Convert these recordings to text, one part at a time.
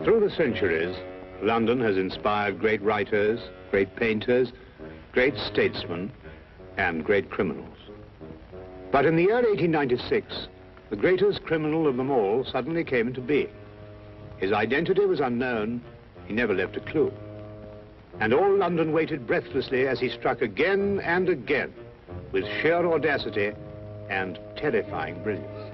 Through the centuries, London has inspired great writers, great painters, great statesmen, and great criminals. But in the year 1896, the greatest criminal of them all suddenly came into being. His identity was unknown. He never left a clue. And all London waited breathlessly as he struck again and again with sheer audacity and terrifying brilliance.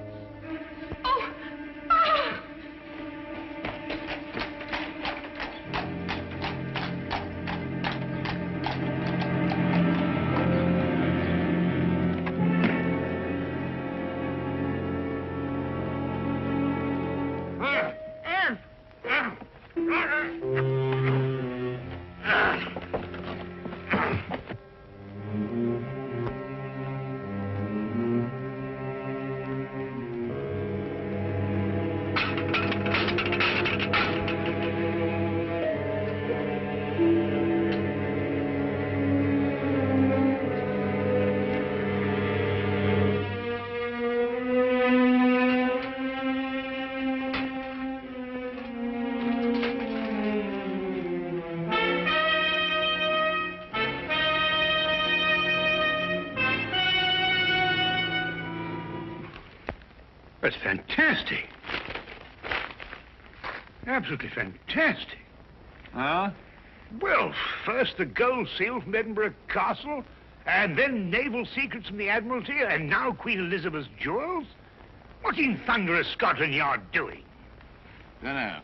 That's fantastic. Absolutely fantastic. Huh? Well, first the gold seal from Edinburgh Castle, and then naval secrets from the Admiralty, and now Queen Elizabeth's jewels. What in thunder is Scotland Yard doing? Dunno.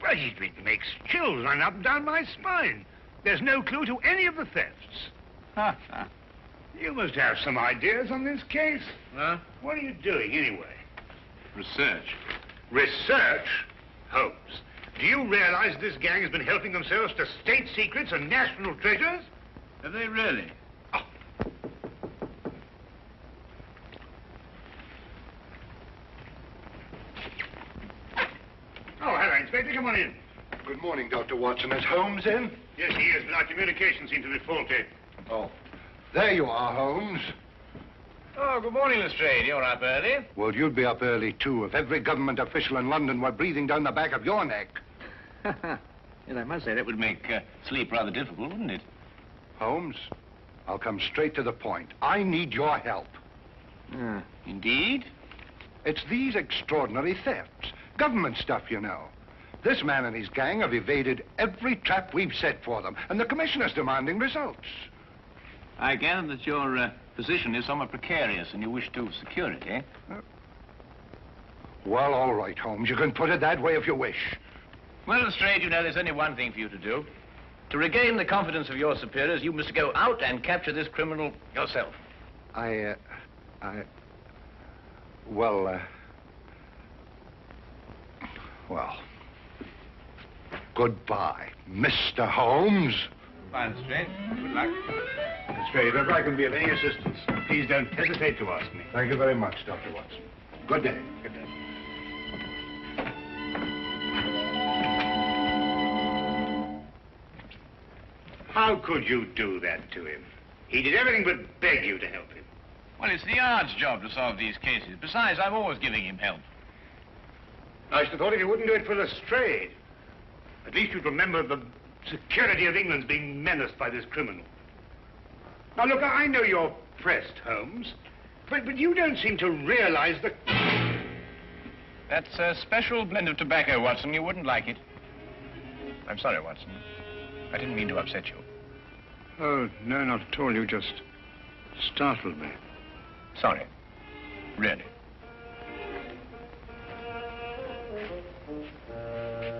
Well, it makes chills run up and down my spine. There's no clue to any of the thefts. You must have some ideas on this case. Huh? What are you doing, anyway? Research. Research? Holmes, do you realize this gang has been helping themselves to state secrets and national treasures? Have they really? Oh. Oh, hello, Inspector. Come on in. Good morning, Dr. Watson. Is Holmes in? Yes, he is, but our communications seem to be faulty. Oh. There you are, Holmes. Oh, good morning, Lestrade. You're up early. Well, you'd be up early, too, if every government official in London were breathing down the back of your neck. Yes, I must say that would make sleep rather difficult, wouldn't it? Holmes, I'll come straight to the point. I need your help. Indeed? It's these extraordinary thefts. Government stuff, you know. This man and his gang have evaded every trap we've set for them, and the commissioner's demanding results. I gather that your position is somewhat precarious and you wish to secure it, eh? Well, all right, Holmes. You can put it that way if you wish. Well, Lestrade, you know, there's only one thing for you to do. To regain the confidence of your superiors, you must go out and capture this criminal yourself. Well, goodbye, Mr. Holmes. Fine, Lestrade. Good luck. Lestrade, if I can be of any assistance, please don't hesitate to ask me. Thank you very much, Dr. Watson. Good day. Good day. How could you do that to him? He did everything but beg you to help him. Well, it's the Yard's job to solve these cases. Besides, I'm always giving him help. I should have thought if you wouldn't do it for Lestrade, at least you'd remember the security of England's being menaced by this criminal. Now, look, I know you're pressed, Holmes, but you don't seem to realize the... That's a special blend of tobacco, Watson. You wouldn't like it. I'm sorry, Watson. I didn't mean to upset you. Oh, no, not at all. You just startled me. Sorry. Really.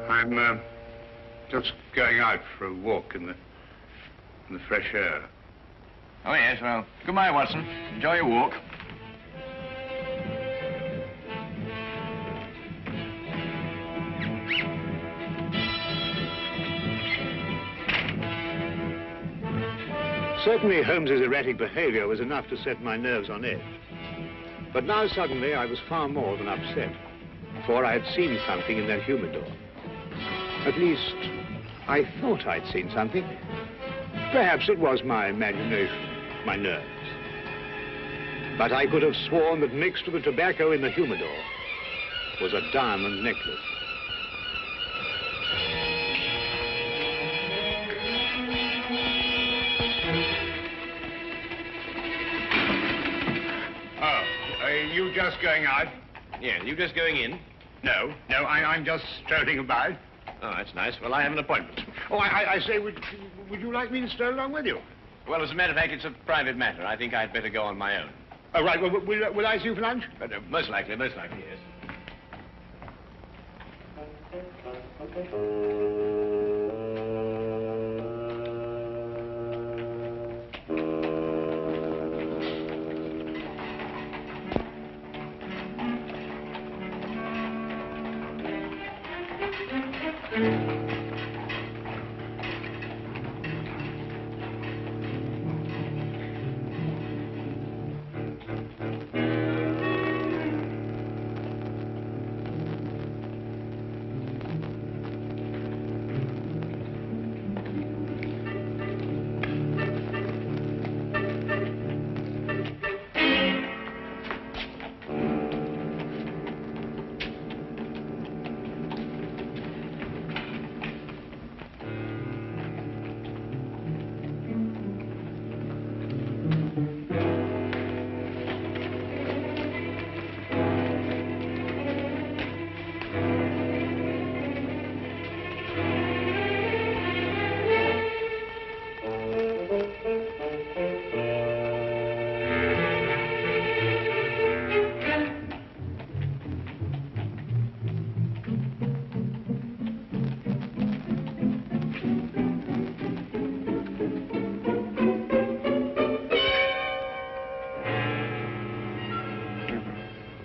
I'm just going out for a walk in the fresh air. Oh, yes, well, goodbye, Watson. Enjoy your walk. Certainly, Holmes's erratic behavior was enough to set my nerves on edge. But now, suddenly, I was far more than upset, for I had seen something in that humidor. At least, I thought I'd seen something. Perhaps it was my imagination, my nerves. But I could have sworn that mixed with the tobacco in the humidor was a diamond necklace. just going out. Yeah, you just going in? No, I'm just strolling about. Oh, that's nice. Well, I have an appointment. Oh, I say, would you like me to stroll along with you? Well, as a matter of fact, it's a private matter. I think I'd better go on my own. Oh, right. Well, will I see you for lunch? Most likely, yes.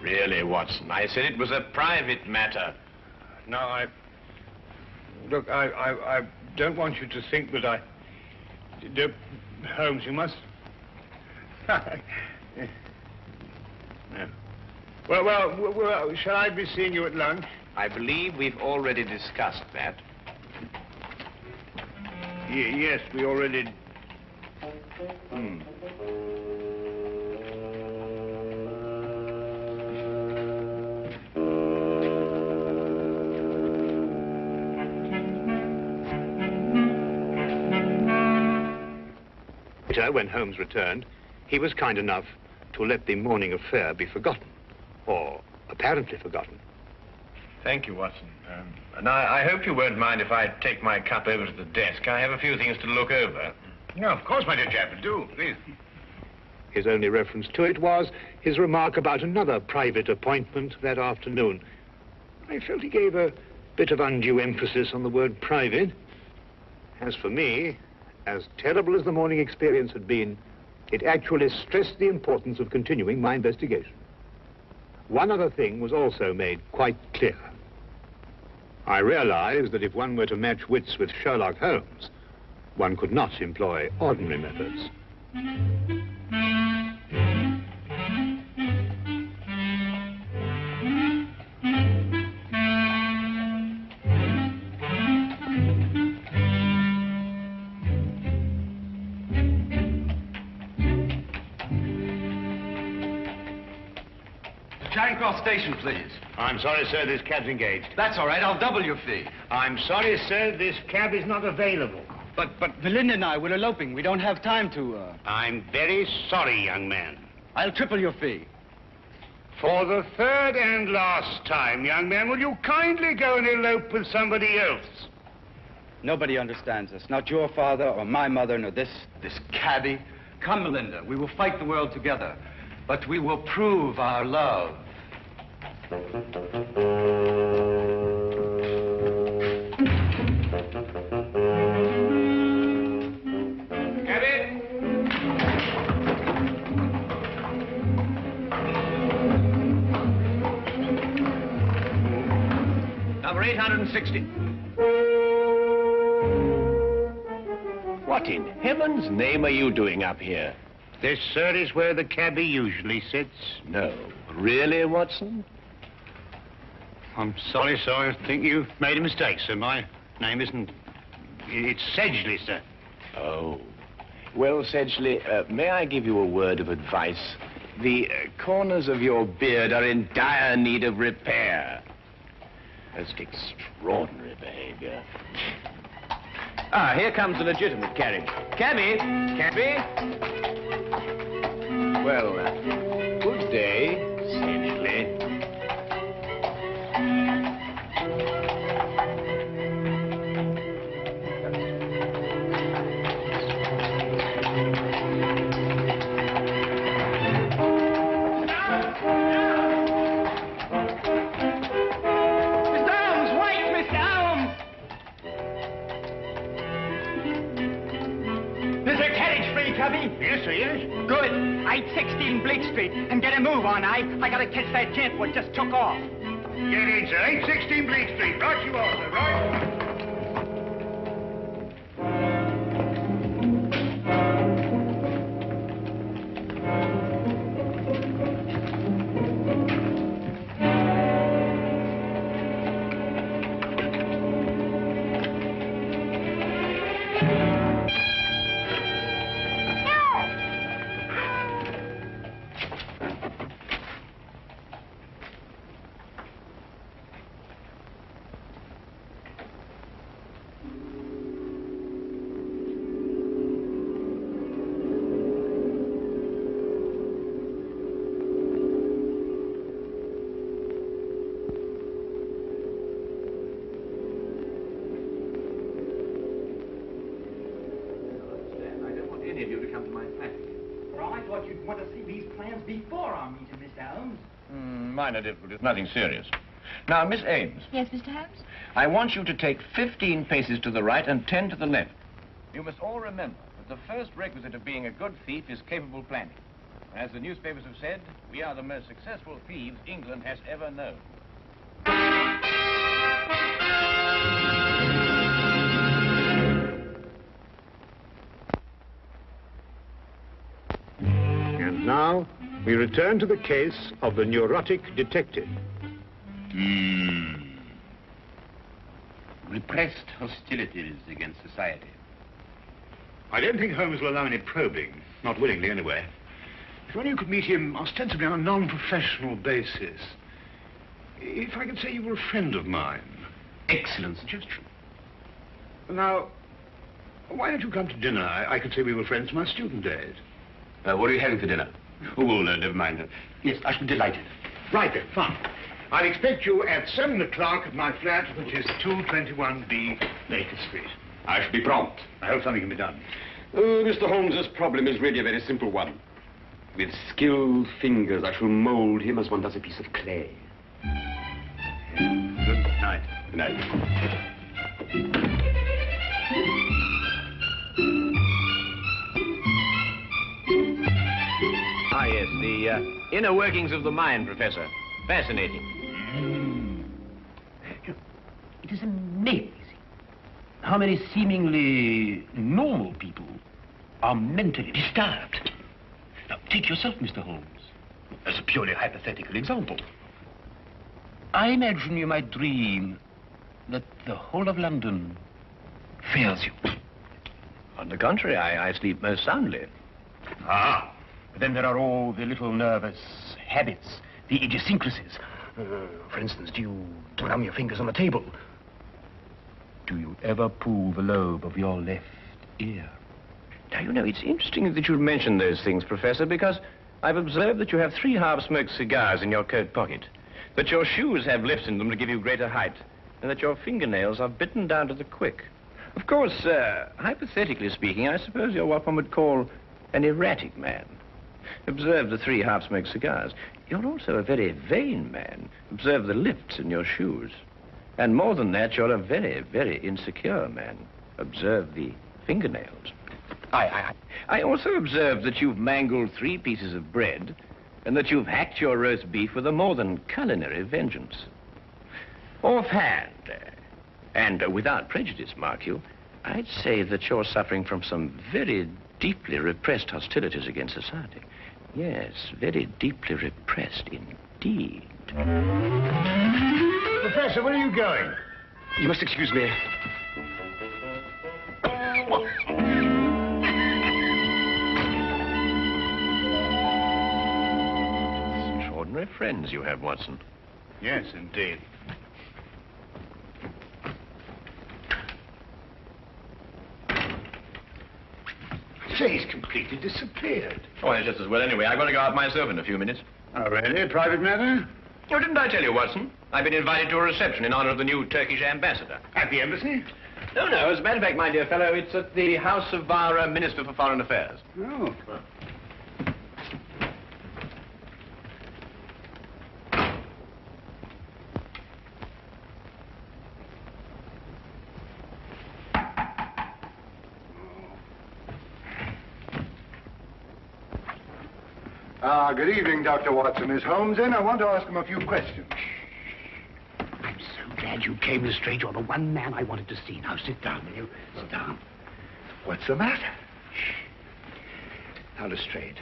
Really, Watson, I said it was a private matter. No, Look, I don't want you to think that Holmes, you must... No. Well, shall I be seeing you at lunch? I believe we've already discussed that. Yes, we already... When Holmes returned, he was kind enough to let the morning affair be forgotten, or apparently forgotten. Thank you, Watson. And I hope you won't mind if I take my cup over to the desk. I have a few things to look over. No, of course, my dear chap, do, please. His only reference to it was his remark about another private appointment that afternoon. I felt he gave a bit of undue emphasis on the word private. As for me, as terrible as the morning experience had been, it actually stressed the importance of continuing my investigation. One other thing was also made quite clear. I realized that if one were to match wits with Sherlock Holmes, one could not employ ordinary methods. Charing Cross Station, please. I'm sorry, sir, this cab's engaged. That's all right. I'll double your fee. I'm sorry, sir, this cab is not available. But Belinda and I, we're eloping. We don't have time to, I'm very sorry, young man. I'll triple your fee. For the third and last time, young man, will you kindly go and elope with somebody else? Nobody understands us. Not your father or my mother, nor this cabbie. Come, Melinda. We will fight the world together. But we will prove our love. Cabby! Number 860. What in heaven's name are you doing up here? This, sir, is where the cabbie usually sits. No. Really, Watson? I'm sorry, sir. I think you've made a mistake, sir. My name isn't... It's Sedgley, sir. Oh. Well, Sedgley, may I give you a word of advice? The corners of your beard are in dire need of repair. Most extraordinary behavior. Ah, here comes the legitimate carriage. Cabby! Cabby! Well, good day, Sedgley. Ronnie? Yes, sir, yes. Good. I'd 16 Blake Street and get a move on. I gotta catch that gent what just took off. Get in, sir. 816 Bleak Street. Right you are, sir. Right. Minor difficulties, nothing serious. Now, Miss Ames. Yes, Mr. Holmes? I want you to take 15 paces to the right and 10 to the left. You must all remember that the first requisite of being a good thief is capable planning. As the newspapers have said, we are the most successful thieves England has ever known. And now, we return to the case of the neurotic detective. Repressed hostilities against society. I don't think Holmes will allow any probing. Not willingly, anyway. If only you could meet him ostensibly on a non-professional basis. If I could say you were a friend of mine. Excellent suggestion. Now, why don't you come to dinner? I could say we were friends from our student days. What are you having for dinner? Oh, well, never mind. Yes, I should be delighted. Right then, fine. I'll expect you at 7 o'clock at my flat, which is 221B Baker Street. I shall be prompt. I hope something can be done. Mr. Holmes's problem is really a very simple one. With skilled fingers, I shall mold him as one does a piece of clay. Good night. Good night. Ah, yes, the inner workings of the mind, Professor. Fascinating. It is amazing how many seemingly normal people are mentally disturbed. Now, take yourself, Mr. Holmes, as a purely hypothetical example. I imagine you might dream that the whole of London fails you. On the contrary, I sleep most soundly. Ah, but then there are all the little nervous habits, the idiosyncrasies. For instance, do you drum your fingers on the table? Do you ever pull the lobe of your left ear? Now, you know, it's interesting that you mention those things, Professor, because I've observed that you have 3 half-smoked cigars in your coat pocket, that your shoes have lifts in them to give you greater height, and that your fingernails are bitten down to the quick. Of course, hypothetically speaking, I suppose you're what one would call an erratic man. Observe the 3 half-smoked cigars. You're also a very vain man. Observe the lifts in your shoes. And more than that, you're a very, very insecure man. Observe the fingernails. I also observed that you've mangled 3 pieces of bread and that you've hacked your roast beef with a more than culinary vengeance. Offhand, and without prejudice, mark you, I'd say that you're suffering from some very deeply repressed hostilities against society. Yes, very deeply repressed indeed. Professor, where are you going? You must excuse me. Extraordinary friends you have, Watson. Yes, indeed. Say, he's completely disappeared. Oh, just as well anyway. I'm going to go out myself in a few minutes. Oh, really? Private matter? Oh, didn't I tell you, Watson? I've been invited to a reception in honor of the new Turkish ambassador. At the embassy? No, as a matter of fact, my dear fellow, it's at the house of our Minister for Foreign Affairs. Oh. Good evening, Dr. Watson. Is Holmes in? I want to ask him a few questions. I'm so glad you came, Lestrade. You're the one man I wanted to see. Now, sit down, will you? Sit down. What's the matter? Now, Lestrade,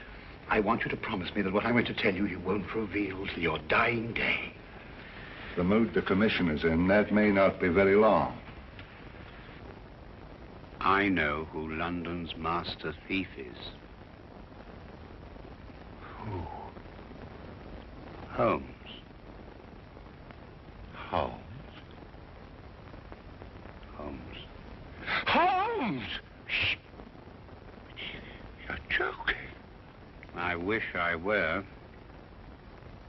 I want you to promise me that what I'm going to tell you, you won't reveal till your dying day. The mood the commissioner's in, that may not be very long. I know who London's master thief is. Who? Holmes. Holmes? Holmes. Holmes! Shh. You're joking. I wish I were.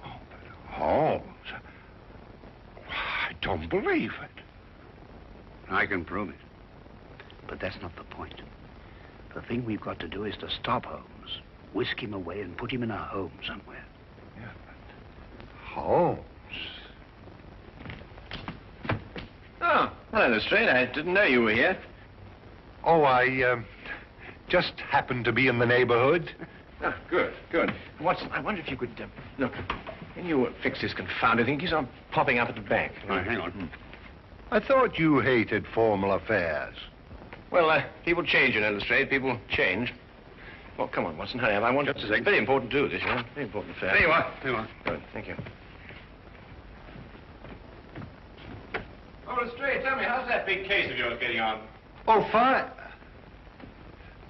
Oh, but Holmes... I don't believe it. I can prove it. But that's not the point. The thing we've got to do is to stop Holmes, whisk him away and put him in a home somewhere. Yeah, but... Holmes? Oh, hello, Lestrade. I didn't know you were here. Oh, I, just happened to be in the neighborhood. Oh, good, good. Watson, I wonder if you could, look, can you fix this confounded thing? It keeps on popping up at the back. All right, hang on. I thought you hated formal affairs. Well, people change, you know, Lestrade. People change. Well, come on, Watson, hurry up. I want... Just a second. Very important to do this, you know. Very important affair. There you are. There you are. Good, thank you. Oh, Lestrade, tell me, how's that big case of yours getting on? Oh, fine.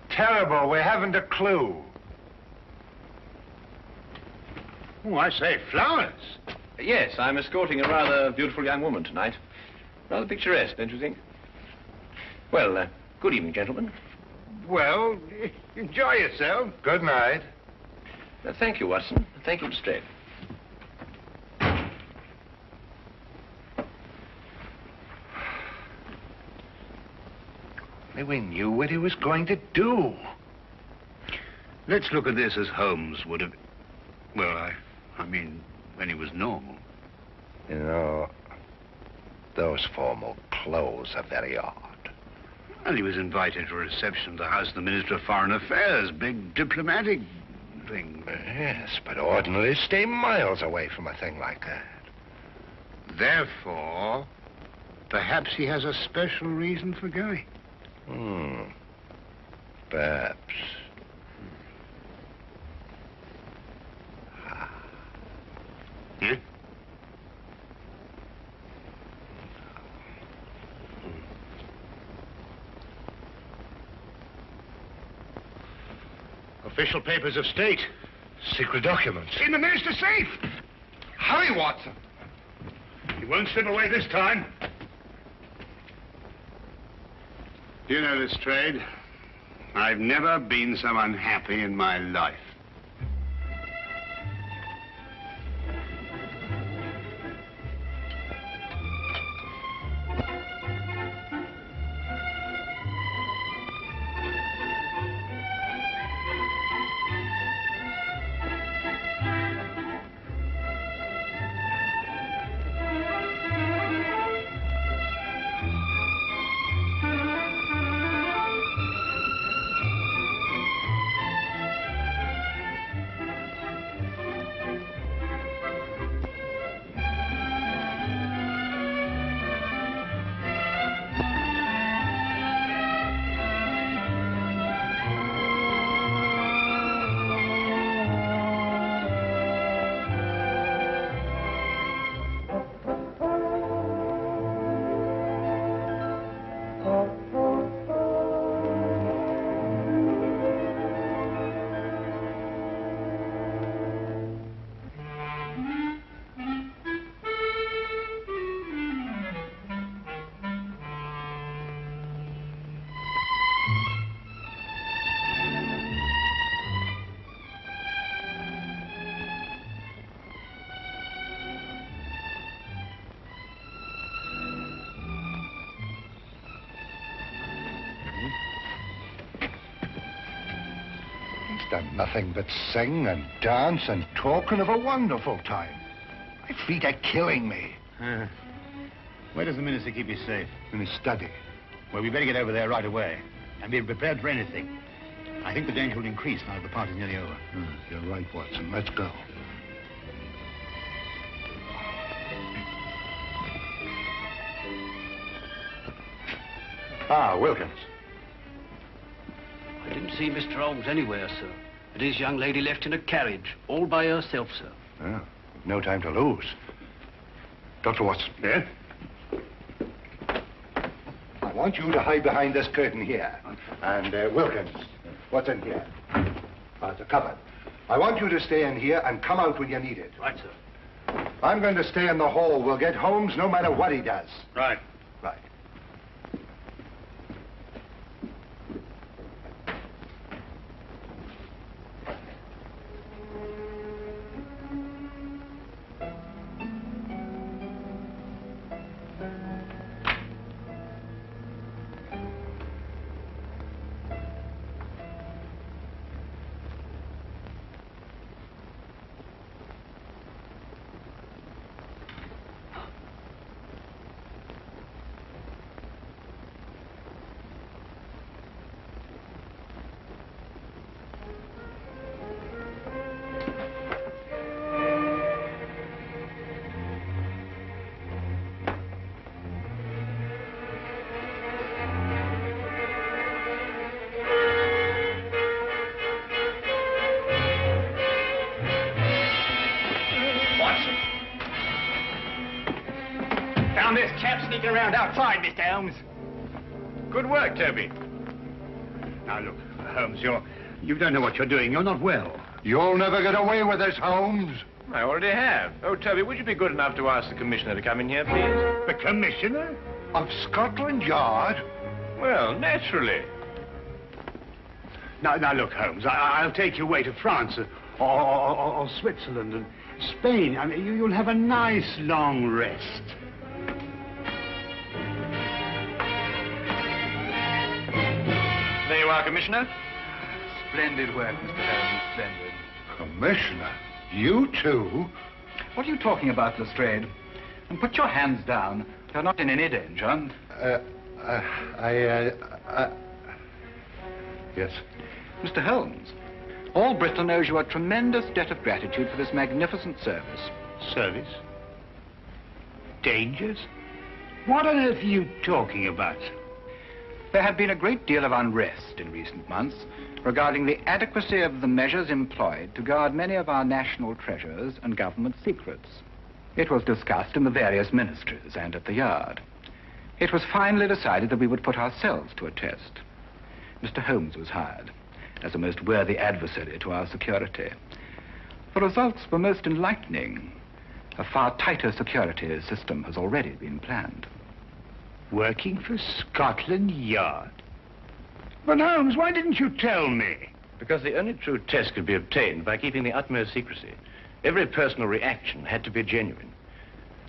Terrible. We haven't a clue. Oh, I say, flowers. Yes, I'm escorting a rather beautiful young woman tonight. Rather picturesque, don't you think? Well, good evening, gentlemen. Well, enjoy yourself. Good night. Thank you, Watson. Thank you, Lestrade. We knew what he was going to do. Let's look at this as Holmes would have... Well, I mean, when he was normal. You know, those formal clothes are very odd. Well, he was invited to a reception at the house of the Minister of Foreign Affairs. Big diplomatic thing. Yes, but ordinarily stay miles away from a thing like that. Therefore, perhaps he has a special reason for going. Perhaps. Yeah? Official papers of state. Secret documents. In the minister's safe! Hurry, Watson! He won't slip away this time. Do you know, Lestrade, I've never been so unhappy in my life. Done nothing but sing and dance and talk and have a wonderful time. My feet are killing me. Where does the minister keep his safe? In his study. Well, we better get over there right away and be prepared for anything. I think the danger will increase now that the party's nearly over. You're right, Watson. Let's go. Ah, Wilkins. I didn't see Mr. Holmes anywhere, sir. But his young lady left in a carriage, all by herself, sir. Ah, no time to lose. Dr. Watson. Yeah? I want you to hide behind this curtain here. And, Wilkins, what's in here? It's a cupboard. I want you to stay in here and come out when you need it. Right, sir. I'm going to stay in the hall. We'll get Holmes no matter what he does. Right. Right. Found this chap sneaking around outside, Mr. Holmes. Good work, Toby. Now, look, Holmes, you don't know what you're doing. You're not well. You'll never get away with this, Holmes. I already have. Oh, Toby, would you be good enough to ask the commissioner to come in here, please? The commissioner? Of Scotland Yard? Well, naturally. Now, look, Holmes, I'll take you away to France or Switzerland and Spain. I mean, you'll have a nice long rest. There you are, Commissioner. Splendid work, Mr. Holmes, splendid. Commissioner? You too? What are you talking about, Lestrade? And put your hands down. You're not in any danger. Yes. Mr. Holmes, all Bristol knows you a tremendous debt of gratitude for this magnificent service. Service? Dangers? What on earth are you talking about? There had been a great deal of unrest in recent months regarding the adequacy of the measures employed to guard many of our national treasures and government secrets. It was discussed in the various ministries and at the Yard. It was finally decided that we would put ourselves to a test. Mr. Holmes was hired as a most worthy adversary to our security. The results were most enlightening. A far tighter security system has already been planned. Working for Scotland Yard? But, Holmes, why didn't you tell me? Because the only true test could be obtained by keeping the utmost secrecy. Every personal reaction had to be genuine.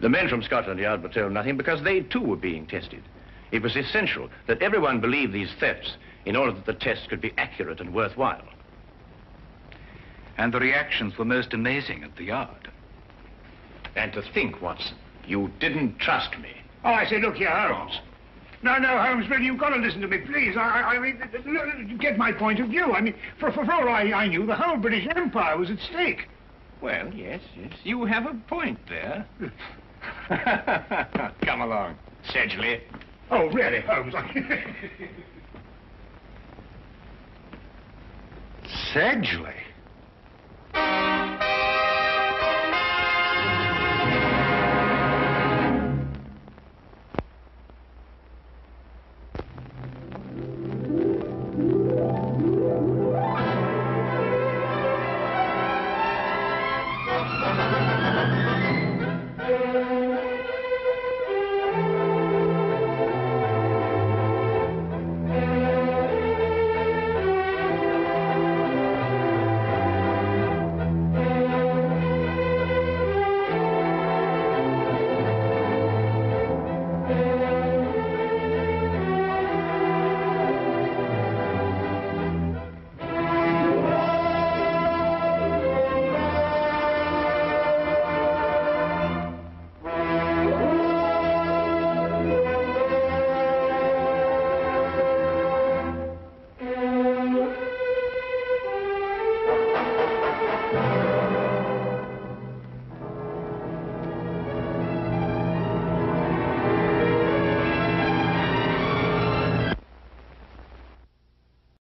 The men from Scotland Yard were told nothing because they, too, were being tested. It was essential that everyone believe these thefts in order that the test could be accurate and worthwhile. And the reactions were most amazing at the Yard. And to think, Watson, you didn't trust me. Oh, I say, look here, Holmes. No, Holmes, really, you've got to listen to me, please. I mean, get my point of view. I mean, for all I knew, the whole British Empire was at stake. Well, yes, you have a point there. Come along, Sedgley. Oh, really, Holmes? Sedgley?